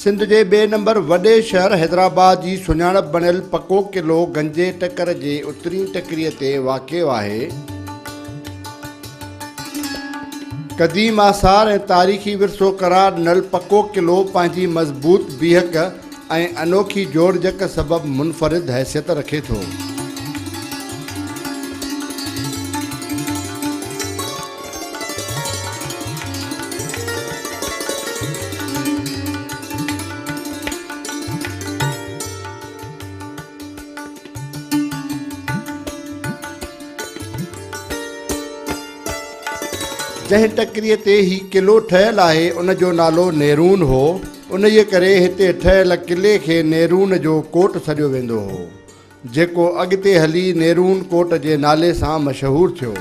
सिंध जे ॿिए नंबर वॾे शहर हैदराबाद जी सुञाणप बणियल पको क़िलो गंजे टकर जे उत्तरी टकरीअ ते वाक़िअ आहे। क़दीम आसार ऐं तारीख़ी विरसो क़रार नल पको क़िलो पंहिंजी मज़बूत बीहक ऐं अनोखी जोड़जक सबबि मुनफ़रिद हैसियत रखे थो। जंहिं टकरीअ ते ही क़िलो ठहियलु आहे उन जो नालो नेरून हो। उन जे करे हिते ठहियल क़िले खे नेरून जो कोट सॾियो वेंदो हो, जेको अॻिते हली नेरून कोट जे नाले सां मशहूरु थियो।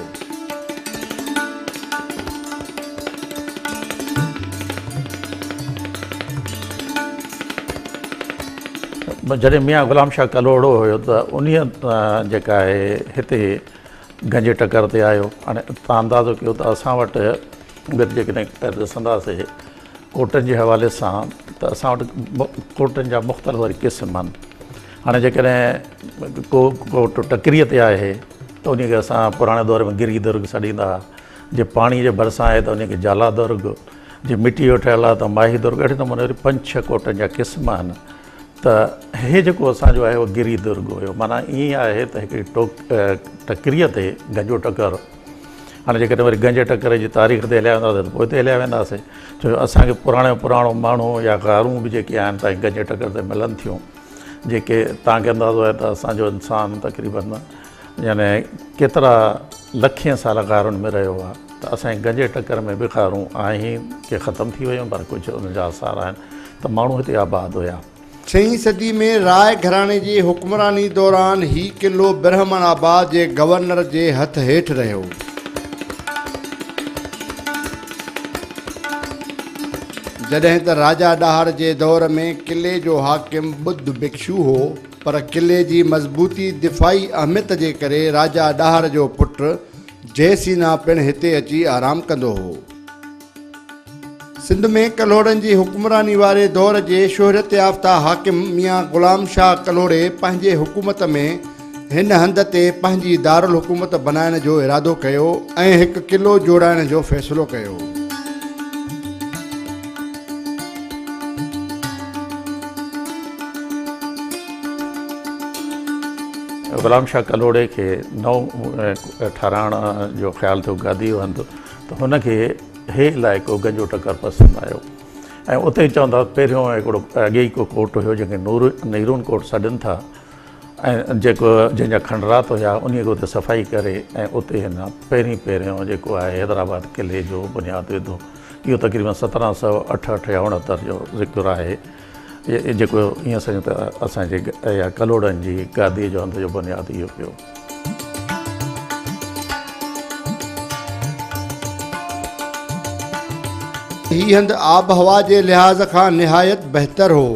जॾहिं मियां गुलाम शाह कलोड़ो हुयो त उन जेका आहे हिते गंजे टकर ते आयो। हाणे तव्हां अंदाज़ो कयो त असां वटि जेकॾहिं ॾिसंदासीं कोटनि जे हवाले सां त असां वटि कोटनि जा मुख़्तलिफ़ वरी क़िस्म आहिनि। हाणे जेकॾहिं को कोट टकरीअ ते आहे त उनखे असां पुराणे दौर में गिरी दुर्ग सॾींदा हुआ। जे पाणी जे भरिसां आहे त उनखे जाला दुर्ग, जे मिटी जो ठहियलु आहे त माही दुर्ग। अहिड़े नमूने वरी 5-6 कोटनि जा क़िस्म आहिनि। त हे जेको असांजो आहे उहो गिरी दुर्ग हुयो। माना ईअं आहे त हिकिड़ी टकरीअ ते गंजो टकर। हाणे जेकॾहिं वरी गंजे टकर जी तारीख़ ते हलिया वेंदासीं त पोइ हिते हलिया वेंदासीं, छो जो असांखे पुराणो माण्हू या गारूं बि जेके आहिनि तव्हांखे गंजे टकर ते मिलनि थियूं, जेके तव्हांखे अंदाज़ो आहे त असांजो इंसानु तक़रीबन यानी केतिरा लखें साल गारुनि में रहियो आहे। त असांजे गंजे टकर में बि गारूं आहिनि के ख़तमु थी वियूं, पर कुझु उनजा आसार आहिनि त माण्हू हिते आबाद हुया। 6वीं सदी में राय घराणे जी हुक्मरानी दौरान ही क़िलो ब्रह्मणाबाद जे गवर्नर जे हथ हेठि रहियो। जॾहिं त राजा ॾाहर जे दौर में क़िले जो हाकिम बुद्ध भिक्षु हो, पर क़िले जी मज़बूती दिफ़ाई अहमियत जे करे राजा ॾाहर जो पुटु जयसीना पिणु हिते अची आराम कंदो हो। सिंध में कलोड़नि जी हुक्मरानी वारे दौर जे शोहरत याफ़्ता हाकिम मियां गुलाम शाह कलोड़े पंहिंजे हुकूमत में हिन हंध ते पंहिंजी दारुल हुकूमत बनाइण जो इरादो कयो ऐं हिकु क़िलो जोड़ाइण जो फ़ैसिलो कयो। गुलाम शाह कलोड़े खे नओं ठाराइण जो ख़्यालु थियो, गादी जो हंधि, त हुनखे हे इलाइक़ो गंजो टकर पसंदि आयो। ऐं उते चवंदा पहिरियों हिकिड़ो अॻे ई को कोट हुयो जंहिंखे नेरून कोट सॾनि था, ऐं जंहिंजा खंडरात हुया उन खे उते सफ़ाई करे ऐं उते हिन पहिरियों जेको आहे हैदराबाद क़िले जो बुनियादु विधो। इहो तक़रीबन 1768 या 69 जो ज़िक्र आहे, जेको ईअं सम्झो त असांजे या कलोड़नि जी गादीअ जो हंध जो बुनियादु इहो पियो। हीअ हंधि आब हवा जे लिहाज़ खां निहायत बहितर हो।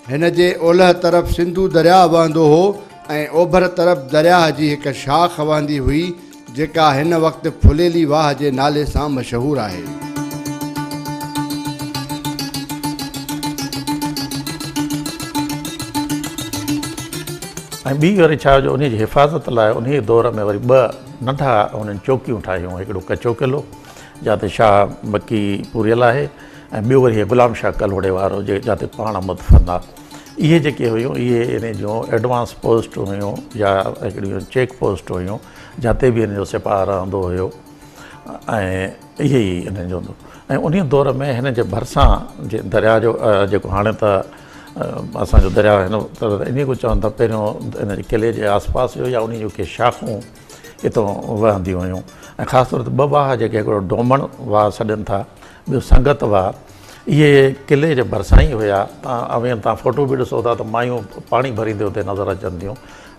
हिन जे ओलह तरफ़ सिंधू दरिया वहंदो हो ऐं ओभर तरफ़ दरिया जी हिकु शाख वहंदी हुई, जेका हिन वक़्तु फुलेली वाह जे नाले सां मशहूरु आहे। ऐं ॿी वरी छा जो उन जी हिफ़ाज़त लाइ उन दौर में वरी 2 नंढा उन्हनि चौकियूं ठाहियूं। हिकिड़ो कचो क़िलो जिते शाह मकी पूरियल आहे, ऐं ॿियो वरी गुलाम शाह कलोड़े वारो जिते पाण मुदफ़न आहे। इहे जेके हुयूं इहे इन जूं एडवांस पोस्ट हुयूं या हिकिड़ियूं चेक पोस्ट हुयूं, जिते बि इन जो सिपाह रहंदो हुयो ऐं इहे ई इन्हनि जो हूंदो। ऐं उन दौर में हिन जे भरिसां जे दरिया जो जेको हाणे त असांजो दरिया हिन इन को चवनि था पहिरियों इन जे क़िले जे आसपास हुयो या उन जूं के शाखूं हितां वहंदियूं हुयूं। ऐं ख़ासि तौर ते 2 वाह जेके हिकिड़ो डोमण वाह सॾनि था, ॿियो संगत वाह, इहे क़िले जे भरिसां ई हुया। तव्हां फ़ोटो बि ॾिसो था त मायूं पाणी भरींदे हुते नज़र अचनि थियूं,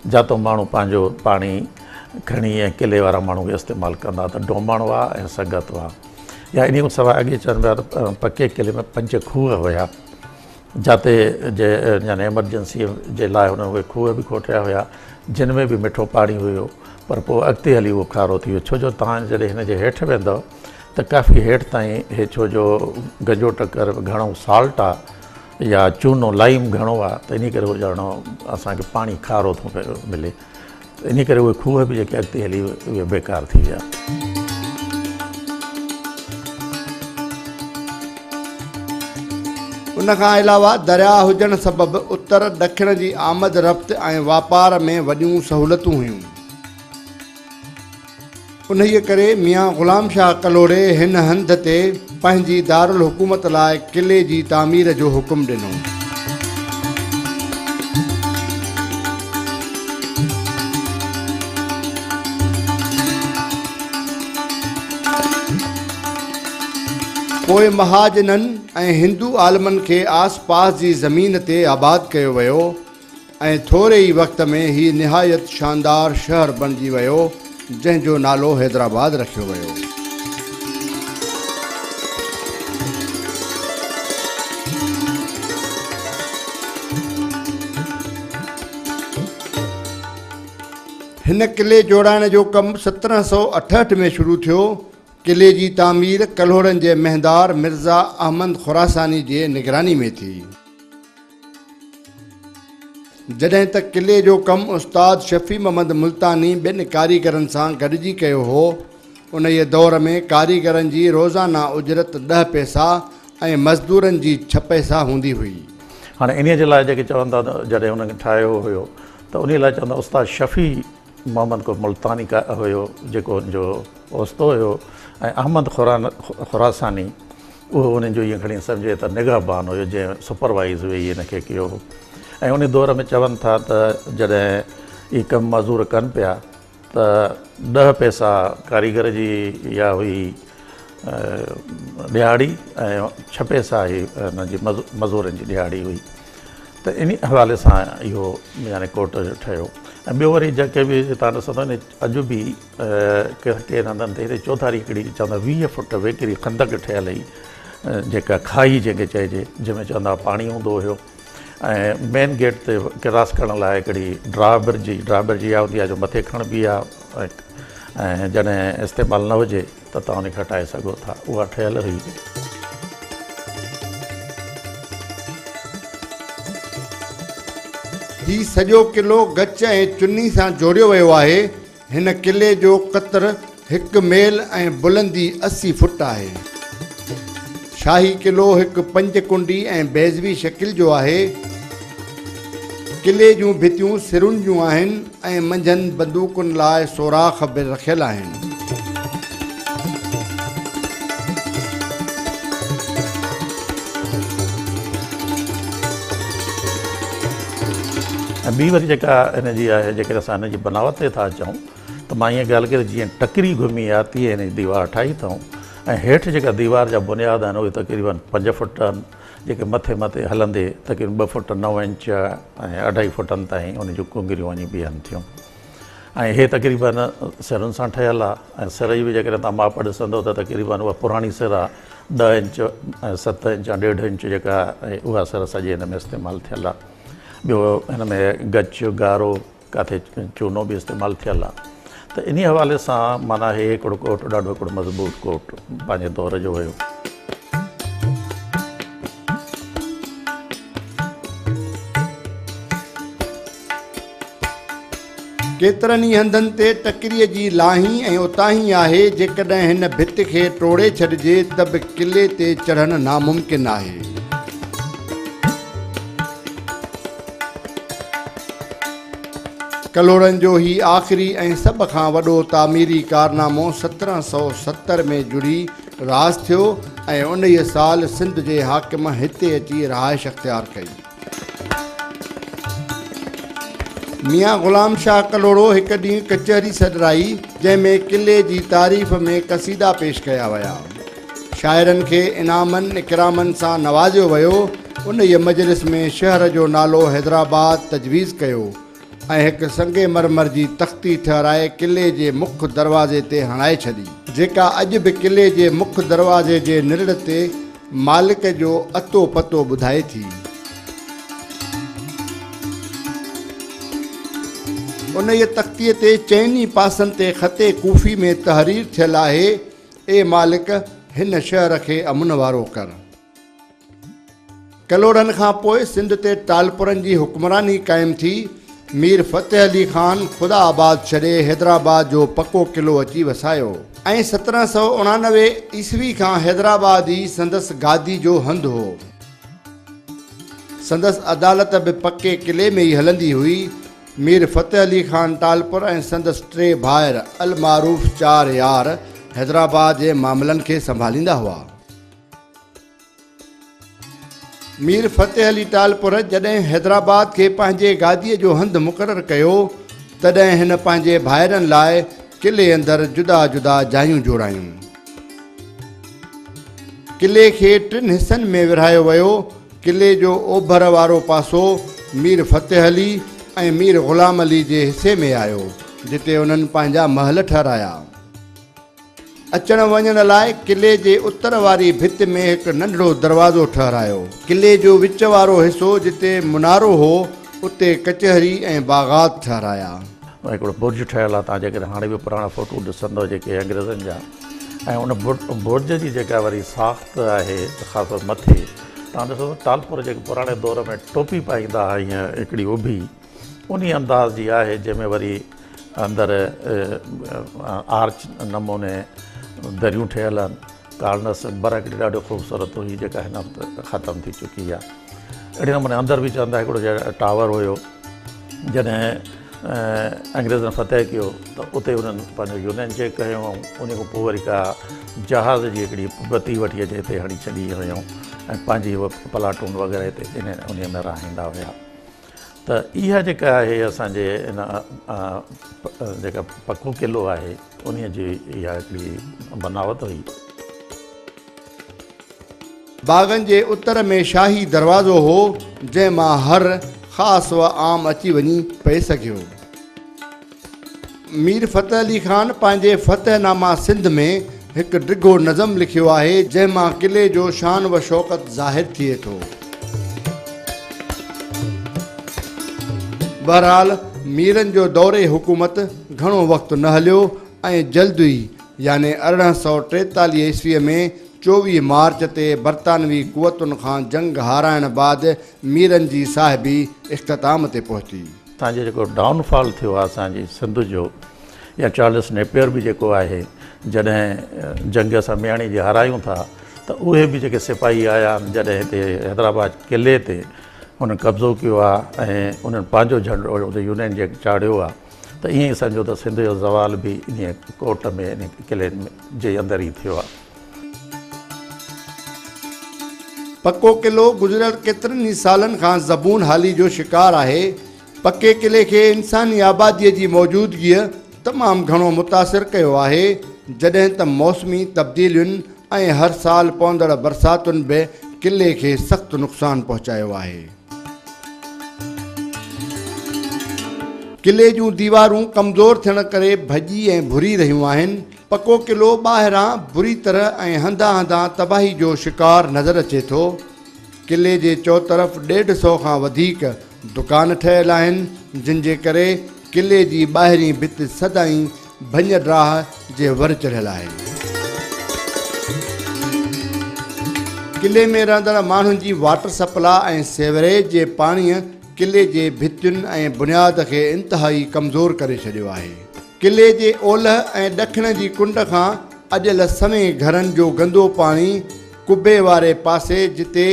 जितां माण्हू पंहिंजो पाणी खणी ऐं क़िले वारा माण्हू इस्तेमालु कंदा। त डोमण वाह ऐं संगत वाह। या इन खां सवाइ अॻे चवनि पिया त पके क़िले में 5 खूह हुया, जिते यानी एमरजेंसी जे लाइ हुन उहे खूह बि खोटिया हुया, जिन में बि मिठो पाणी हुयो। पर पोइ अॻिते हली उहो खारो थी वियो, छो जो तव्हां जॾहिं हिन जे हेठि वेंदव त काफ़ी हेठि ताईं छो जो गंजो टकर घणो साल्ट आहे या चूनो लाइम घणो आहे त इन करे उहो ॼणो असांखे पाणी खारो थो मिले, इन करे उहे खूह बि जेके अॻिते हली उहे बेकार थी विया। उनखां अलावा दरिया हुजण सबबि उत्तर ॾखिण जी आमद रफ़्त ऐं वापार में वॾियूं सहूलियतूं हुयूं। उन्हीअ करे मियां ग़ुलाम शाह कलोड़े हिन हंध ते पंहिंजी दारुल हुकूमत लाइ क़िले जी तामीर जो हुकुम ॾिनो। पोइ महाजननि ऐं हिंदू आलमनि खे आस पास जी ज़मीन ते आबाद कयो वियो ऐं थोरे ई वक़्त में ही निहायत शानदार शहर बणिजी वियो जंहिंजो नालो हैदराबाद रखियो वियो। हिन क़िले जोड़ाइण जो कमु 1768 में शुरू थियो। क़िले जी तामीर कल्होड़नि जे महदार मिर्ज़ा अहमद खुरासानी जे निगरानी में थी। जॾहिं त क़िले जो कमु उस्ताद शफ़ी मोहम्मद मुल्तानी ॿिनि कारीगरनि सां गॾिजी कयो हो, उन ई दौर में कारीगरनि जी रोज़ाना उजरत 10 पैसा ऐं मज़दूरनि जी 6 पैसा हूंदी हुई। हाणे इन जे लाइ जेके चवंदा जॾहिं हुनखे ठाहियो हुयो त उन लाइ चवंदा उस्ताद शफ़ी मोहम्मद को मुल्तानी का हुयो जेको हुनजो ओस्तो हुयो, ऐं अहमद खुरासानी उहो उन्हनि जो ईअं खणी सम्झे त निगहबान हुयो जंहिं सुपरवाइज़ वेही हिनखे कयो हो। ऐं उन दौर में चवनि था त जॾहिं हीअ कमु मज़ूर कनि पिया त 10 पैसा कारीगर जी इहा हुई ॾियाड़ी ऐं 6 पैसा ई हिन जी मज़ूरनि जी ॾियाड़ी हुई। त इन हवाले सां इहो यानी कोट ठहियो। ऐं ॿियो वरी जेके बि तव्हां ॾिसंदो न अॼु बि केरु हंधनि ते हिते चौधारी हिकिड़ी चवंदा 20 फुट वेकिरी खंदक ठहियल हुई, जेका खाई जंहिंखे चइजे, जंहिंमें चवंदा पाणी हूंदो हुयो। ऐं मेन गेट ते क्रॉस करण लाइ हिकिड़ी ड्राब्रिज इहा हूंदी आहे जो मथे खणबी आहे ऐं जॾहिं इस्तेमालु न हुजे त तव्हां उनखे हटाए सघो था, उहा ठहियल हुई। ही सॼो क़िलो गच ऐं चुनी सां जोड़ियो वियो आहे। हिन क़िले जो क़तर 1 मेल ऐं बुलंदी 80 फुट आहे। शाही क़िलो हिकु 5 कुंडी ऐं बैज़वी शकिल जो आहे। क़िले जूं भितियूं सिरुनि जूं आहिनि ऐं मंझंदि बंदूकुनि लाइ सोराख़ बि रखियल आहिनि। ऐं ॿी वरी जेका हिन जी आहे, जेकर असां हिन जी बनावट ते था अचूं त मां ईअं ॻाल्हि कई जीअं टकिरी घुमी आहे तीअं हिन जी दीवार ठाही अथऊं। ऐं हेठि जेका दीवार जा बुनियाद आहिनि उहे तक़रीबन 5 फुट आहिनि, जेके मथे हलंदे तक़रीबन 2 फुट 9 इंच ऐं 2.5 फुटनि ताईं उन जूं कुंगरियूं वञी बीहनि थियूं। ऐं इहे तक़रीबन सिरुनि सां ठहियलु आहे। ऐं सिर जी बि जेकर तव्हां माप ॾिसंदो त तक़रीबन उहा पुराणी सिर आहे, 10 इंच ऐं 7 इंच 1.5 इंच जेका आहे उहा सिर सॼे हिन में इस्तेमालु थियलु आहे। ॿियो हिन में गच गारो किथे चूनो बि इस्तेमालु थियलु आहे। त इन हवाले सां माना हे हिकिड़ो कोट ॾाढो हिकिड़ो मज़बूत कोट पंहिंजे दौर जो हुयो। केतिरनि ई हंधनि ते टकिरीअ जी लाही ऐं उतां ई आहे। जेकॾहिं हिन भित खे टोड़े छॾिजे त बि क़िले ते चढ़णु नामुमकिन आहे। कलोड़नि जो ही आख़िरी ऐं सभ खां वॾो तामीरी कारनामो 1770 में जुड़ी रास थियो ऐं उन ई साल सिंध जे हाकिम हिते अची रहाइश अख़्तियार कई। मियां ग़ुलाम शाह कलोड़ो हिकु ॾींहुं कचहरी सॾराई जंहिंमें क़िले जी तारीफ़ में क़सीदा पेश कया विया। शाइरनि खे इनामनि इकरामनि सां नवाज़ियो वियो। उन ई मजलिस में शहर जो नालो हैदराबाद तजवीज़ कयो ऐं हिकु संगे मरमर जी तख़्ती ठहिराए क़िले जे मुख्य दरवाज़े ते हणाए छॾी, जेका अॼु बि क़िले जे मुख्य दरवाज़े जे निड़ ते मालिक जो अतो पतो ॿुधाए थी। उन ई तख़्तीअ ते चइनी पासनि ते ख़ते कूफ़ी में तहरीर थियल आहे, ए मालिक हिन शहर खे अमन वारो कर। कलोड़नि खां पोइ सिंध ते टालपुरनि जी हुक्मरानी क़ाइमु थी। मीर फ़तेह अली ख़ान ख़ुदा आबाद छॾे हैदराबाद जो पको क़िलो अची वसायो ऐं 1799 ईस्वी खां हैदराबाद ई संदसि गादी जो हंधु हो। संदसि अदालत बि पके क़िले में ई हलंदी हुई। मीर फ़तेह अली ख़ान टालपुर ऐं संदसि 3 भाइर अल मारूफ़ 4 यार हैदराबाद जे मामलनि खे संभालींदा हुआ। मीर फ़तेह अली टालपुर जॾहिं हैदराबाद खे पंहिंजे गादीअ जो हंधु मुक़ररु कयो तॾहिं हिन पंहिंजे भाइरनि लाइ क़िले अंदरि जुदा जुदा जायूं जोड़ायूं। क़िले खे 3 हिसनि में विरहायो वियो। क़िले जो ओभर वारो पासो मीर फ़तेह अली ऐं मीर ग़ुलाम अली जे हिसे में आयो, जिते उन्हनि पंहिंजा महल ठहिराया। अचण वञण लाइ क़िले जे उत्तर वारी भित में हिकु नंढड़ो दरवाज़ो ठहिरायो। क़िले जो विच वारो हिसो जिते मुनारो हो उते कचहरी ऐं बाग़ात ठहिराया। हिकिड़ो बुर्ज ठहियलु आहे, तव्हां जेकॾहिं हाणे बि पुराणा फ़ोटो ॾिसंदव जेके अंग्रेज़नि जा, ऐं उन बुर्ज जी जेका वरी साख़्त आहे ख़ासि मथे तव्हां ॾिसो टालपुर जेके पुराणे दौर में टोपी पाईंदा हुआ हीअं हिकिड़ी उभी उन अंदाज़ जी आहे, जंहिंमें वरी अंदरि आर्च नमूने दरियूं ठहियल आहिनि। कार्नस बर हिकिड़ी ॾाढो ख़ूबसूरत हुई जेका हिन वक़्तु ख़तमु थी चुकी आहे। अहिड़े नमूने अंदरि बि चवंदा हिकिड़ो टावर हुयो। जॾहिं अंग्रेज़नि फ़तेह कयो त उते उन्हनि पंहिंजो यूनियन चेक कयो ऐं उन खां पोइ वरी का जहाज़ जी हिकिड़ी बती वठी अचे हिते हणी छॾी हुयूं ऐं पंहिंजी उहा प्लाटून वग़ैरह हिते उन में रहाईंदा हुया। त इहा जेका आहे असांजे इन जेका पको क़िलो आहे उन जी इहा हिकिड़ी बनावट हुई। बाग़नि जे उत्तर में शाही दरवाज़ो हो, जंहिंमां हर ख़ासि व आम अची वञी पए सघियो। मीर फ़तेह अली ख़ान पंहिंजे फ़तेहनामा सिंध में हिकु डिघो नज़म लिखियो आहे, जंहिंमां क़िले जो शान व शौक़त ज़ाहिर थिए थो। बहरहाल मीरनि जो दौरे हुकूमत घणो वक़्तु न हलियो ऐं जल्द ई याने 1843 ईस्वीअ में 24 मार्च ते बरतानवी कुवतुनि खां जंग हाराइण बैदि मीरनि जी साहिबी इख़्तिताम ते पहुती। असांजो जेको डाउनफॉल थियो आहे असांजी सिंध जो, या चार्ल्स नेपियर बि जेको आहे, जॾहिं जंग असां मियाणी जी हारायूं था त उहे बि जेके सिपाही आया आहिनि जॾहिं हिते हैदराबाद क़िले ते हुननि कब्ज़ो कयो आहे ऐं उन्हनि पंहिंजो झंडो उते यूनियन जे चाढ़ियो आहे, त ईअं ई सम्झो त सिंध जो ज़वाल बि इन कोट में इन क़िले जे अंदरि ई थियो आहे। पको क़िलो गुज़िरियल केतिरनि ई सालनि खां ज़बून हाली जो शिकार आहे। पके क़िले खे इंसानी आबादीअ जी मौजूदगीअ तमामु घणो मुतासिर कयो आहे, जॾहिं त मौसमी तब्दीलियुनि ऐं हर साल पवंदड़ बरसातुनि बि क़िले खे सख़्तु नुक़सानु पहुचायो आहे। क़िले जूं दीवारूं कमज़ोर थियण करे भॼी ऐं भुरी रहियूं आहिनि। पको क़िलो ॿाहिरां बुरी तरह ऐं हंधा हंधा तबाही जो शिकार नज़र अचे थो। क़िले जे चौतरफ़ 150 खां वधीक दुकान ठहियल आहिनि, जिन जे करे क़िले जी ॿाहिरीं भित सदाईं भञ-ड्राह जे वर चढ़ियल आहे। क़िले में रहंदड़ माण्हुनि जी वाटर सप्लाई ऐं सेवरेज जे पाणीअ क़िले जे भितियुनि ऐं बुनियाद खे इंतिहाई कमज़ोर करे छॾियो आहे। क़िले जे ओलह ऐं ॾखिण जी कुंड खां अॼुल समय घरनि जो गंदो पाणी कुबे वारे पासे, जिते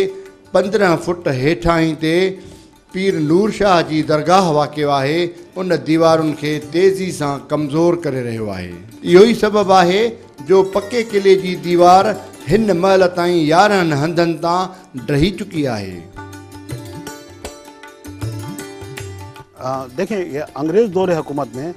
15 फुट हेठाहीं ते पीर नूर शाह जी दरगाह वाक़ियो आहे, उन दीवारुनि खे तेज़ी सां कमज़ोर करे रहियो आहे। इहो ई सबबु आहे जो पके क़िले जी दीवार हिन महिल ताईं 11 हंधनि तां ढही चुकी आहे। देखें, ये अंग्रेज़ दौरे हुकूमत में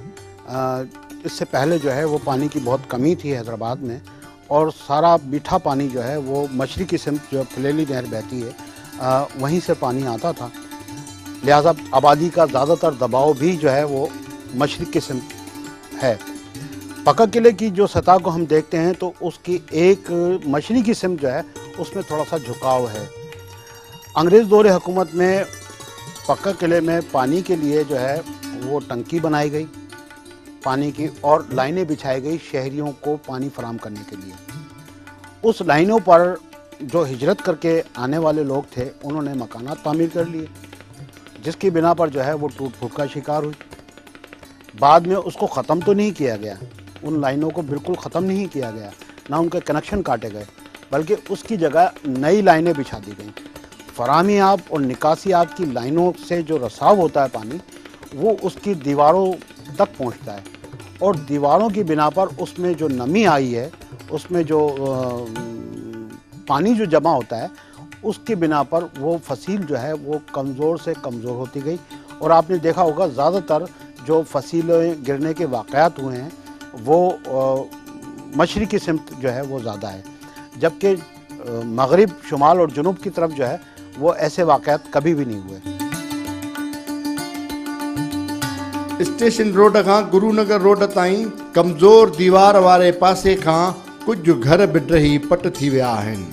इससे पहले जो है वो पानी की बहुत कमी थी हैदराबाद में, और सारा मीठा पानी जो है वो मशरक़ी सिमत जो फलेली नहर बहती है वहीं से पानी आता था। लिहाजा आबादी का ज़्यादातर दबाव भी जो है वो मशरक़ की सिमत है। पक्का क़िले की जो सतह को हम देखते हैं तो उसकी एक मशरक़ी सिमत जो है उसमें थोड़ा सा झुकाव है। अंग्रेज़ दौरे हुकूमत में पक्का क़िले में पानी के लिए जो है वो टंकी बनाई गई पानी की, और लाइनें बिछाई गई शहरियों को पानी फराहम करने के लिए। उस लाइनों पर जो हिजरत करके आने वाले लोग थे उन्होंने मकानात तामीर कर लिए, जिसकी बिना पर जो है वो टूट फूट का शिकार हुई। बाद में उसको ख़त्म तो नहीं किया गया, उन लाइनों को बिल्कुल ख़त्म नहीं किया गया, ना उनके कनेक्शन काटे गए, बल्कि उसकी जगह नई लाइनें बिछा दी गई। फराहमी आब और निकासी आब की लाइनों से जो रसाव होता है पानी, वो उसकी दीवारों तक पहुंचता है, और दीवारों की बिना पर उसमें जो नमी आई है, उसमें जो पानी जो जमा होता है, उसकी बिना पर वो फसील जो है वो कमज़ोर से कमज़ोर होती गई। और आपने देखा होगा ज़्यादातर जो फसीलें गिरने के वाक़यात हुए हैं वो मशरिक़ी सिमत जो है वो ज़्यादा है, जबकि मगरिब, शुमाल और जुनूब की तरफ जो है वो ऐसे वाक़यात कभी भी नहीं हुए। स्टेशन रोड खां गुरुनगर रोड ताईं कमज़ोर दीवार वारे पासे खां कुझु घर बिढही पट थी विया आहिनि।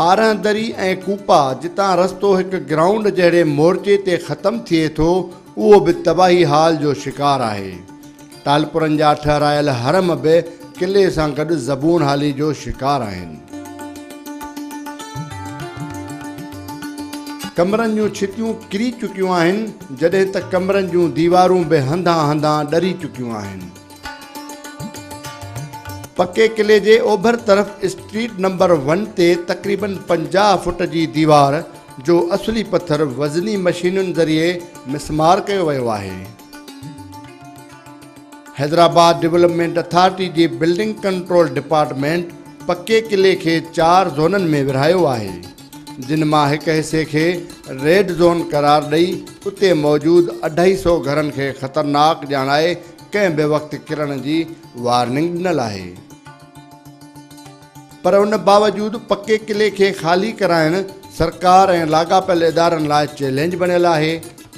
ॿारहं दरी ऐं कूपा जितां रस्तो हिकु ग्राउंड जहिड़े मोर्चे ते ख़तमु थिए थो, उहो बि तबाही हाल जो शिकार आहे। तालपुरनि जा ठहिरायल हरम बि किले सां गॾु ज़बून हाली जो शिकार आहिनि। कमरनि जूं छितियूं किरी चुकियूं आहिनि, जॾहिं त कमरनि जूं दीवारूं बि हंधा हंधा ॾरी चुकियूं आहिनि। पके किले जे ओभर तरफ़ स्ट्रीट नंबर 1 ते तक़रीबन 50 फुट जी दीवार जो असली पत्थर वज़नी मशीनुनि ज़रिए मिसमार कयो वियो आहे। हैदराबाद डेवलपमेंट अथॉरिटी जी बिल्डिंग कंट्रोल डिपार्टमेंट पके किले खे 4 ज़ोननि में विरहायो आहे, जिन मां हिकु हिसे खे रेड ज़ोन करार ॾेई उते मौजूदु 250 घरनि खे ख़तरनाक ॼाणाए कंहिं बि वक़्तु किरण जी वार्निंग ॾिनल आहे। पर उन बावजूदु पके किले खे ख़ाली कराइणु सरकार ऐं लाॻापियल इदारनि लाइ चैलेंज बणियल आहे,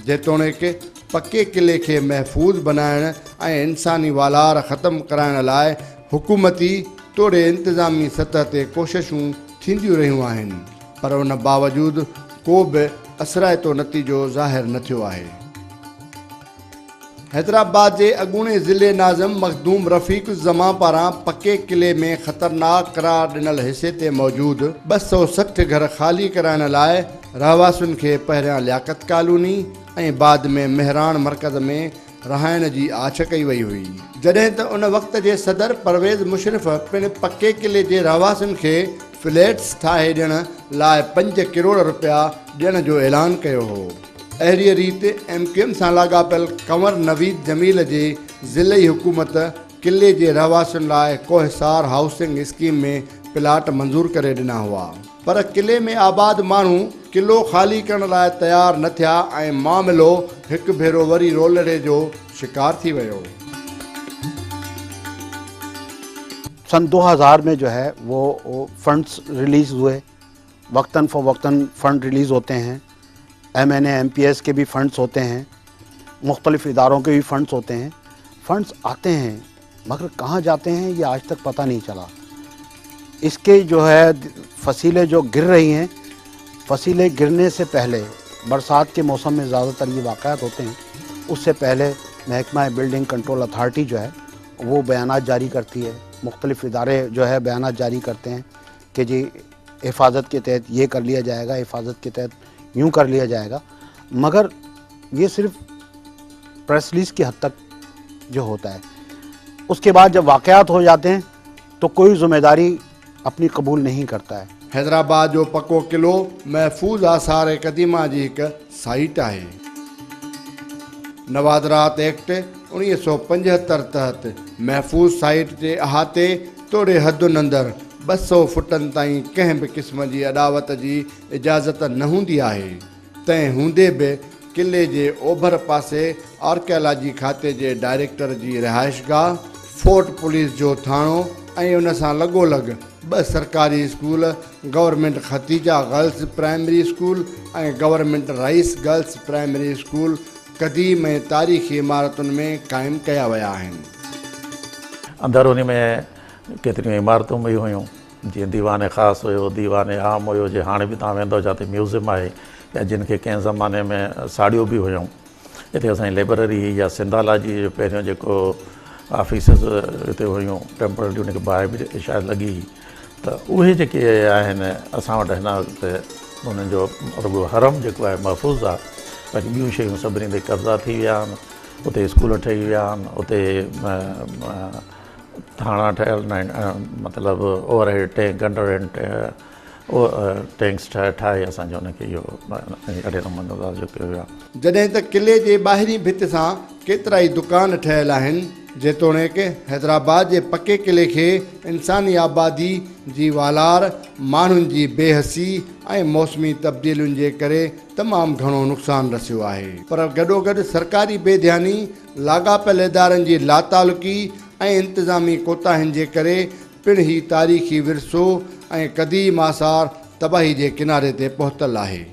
जेतोणीकि पके किले खे महफ़ूज़ बनाइणु ऐं इंसानी वालार ख़तमु कराइण लाइ हुकूमती तोड़े इंतिज़ामी सतह ते कोशिशूं थींदियूं रहियूं आहिनि, पर उन बावजूदु को बि असराइतो नतीजो ज़ाहिर न थियो आहे। हैदराबाद जे अॻूणे ज़िले नाज़िम मखदूम रफ़ीक़ ज़मा पारां पके किले में ख़तरनाक करार ॾिनल हिसे ते मौजूदु 260 घर ख़ाली कराइण लाइ रहवासियुनि खे पहिरियां लियाक़त कॉलोनी ऐं बाद में मेहरान मर्कज़ में रहाइण जी आछ कई वई हुई, जॾहिं त उन वक़्त जे सदर परवेज़ मुशरफ़ पिणु पके किले जे रहवासियुनि खे फ्लैट्स ठाहे ॾियण लाइ 5 करोड़ रुपया ॾियण जो ऐलान कयो हो। अहिड़ीअ रीति MQM सां लाॻापियल कंवर नवीद जमील जे ज़िले हुकूमत किले जे रहवासियुनि लाइ कोहिसार हाउसिंग स्कीम में प्लाट मंज़ूर करे ॾिना हुआ, पर किले में आबाद माण्हू किलो ख़ाली करण लाइ तयारु न थिया ऐं मामिलो हिकु भेरो वरी रोलड़े जो शिकार थी वियो। सन 2000 में जो है वो फंड्स रिलीज़ हुए, वक्तन फ़वक्तन फ़ंड रिलीज़ होते हैं, MNA MPS के भी फ़ंड्स होते हैं, मुख्तलिफ़ इदारों के भी फ़ंड्स होते हैं। फ़ंड्स आते हैं मगर कहाँ जाते हैं ये आज तक पता नहीं चला। इसके जो है फसीलें जो गिर रही हैं, फसीलें गिरने से पहले बरसात के मौसम में ज़्यादातर ये वाक़यात होते हैं, उससे पहले महकमा बिल्डिंग कंट्रोल अथॉरिटी जो है वो बयानात जारी करती है, मुख्तलिफ़ इदारे जो है बयानात जारी करते हैं कि जी हिफाजत के तहत ये कर लिया जाएगा, हिफाजत के तहत यूँ कर लिया जाएगा, मगर ये सिर्फ प्रेस रिलीज़ की हद तक जो होता है। उसके बाद जब वाक़यात हो जाते हैं तो कोई ज़िम्मेदारी अपनी कबूल नहीं करता है। हैदराबाद जो पको किलो महफ़ूज़ आसार क़दीमा जी हिकु साइट आहे। नवादरात एक्ट 1975 तहत महफ़ूज़ साइट जे अहाते तोड़े हदुनि अंदरि 200 फुटनि ताईं कंहिं बि क़िस्म जी अॾावत जी इजाज़त न हूंदी आहे। तंहिं हूंदे बि किले जे ओभर पासे आर्कियोलॉजी खाते जे डायरेक्टर जी रिहाइशगाह, फोर्ट पुलिस जो थाणो ऐं उन सां लॻोलॻ 2 सरकारी school, government Khatija girls primary school ऐं government Rais girls primary school क़दीम ऐं तारीख़ी इमारतुनि में क़ाइमु कया विया आहिनि। अंदरूनी में केतिरियूं इमारतूं बि हुयूं, जीअं दीवान ख़ासि हुयो, दीवान आम हुयो, जे हाणे बि तव्हां वेंदो जिते म्यूज़ियम आहे, या जिन खे कंहिं ज़माने में साड़ियूं बि हुयूं। हिते असांजी लाइब्रेरी या सिंधाला जी जो पहिरियों जेको ऑफिसिस हिते हुयूं टेम्पररी उनखे बाहि बि शायदि लॻी त उहे जेके आहिनि असां वटि हिन वक़्तु उन्हनि जो रुॻो हरम जेको आहे महफ़ूज़ आहे, बाक़ी ॿियूं शयूं सभिनी ते कब्ज़ा थी विया आहिनि, उते स्कूल ठही विया आहिनि, उते थाणा ठहियल आहिनि, मतिलबु ओवरहेड टैंक अंडरहेड टैंक्स ठाहे असांजो हुनखे इहो अहिड़े नमूने जो कयो वियो आहे। जॾहिं त किले जे ॿाहिरीं भित सां केतिरा ई दुकान ठहियल आहिनि, जेतोणीकि हैदराबाद जे पके किले खे इंसानी आबादी जी वालार, माण्हुनि जी बेहसी ऐं मौसमी तब्दीलियुनि जे करे तमामु घणो नुक़सानु रसियो आहे। पर गॾोगॾु सरकारी बेध्यानी, लाॻापियल इदारनि जी लातालुकी ऐं इंतिज़ामी कोताहियुनि जे करे पिण ही तारीख़ी विरसो ऐं क़दीम आसार तबाही जे किनारे ते पहुतल आहे।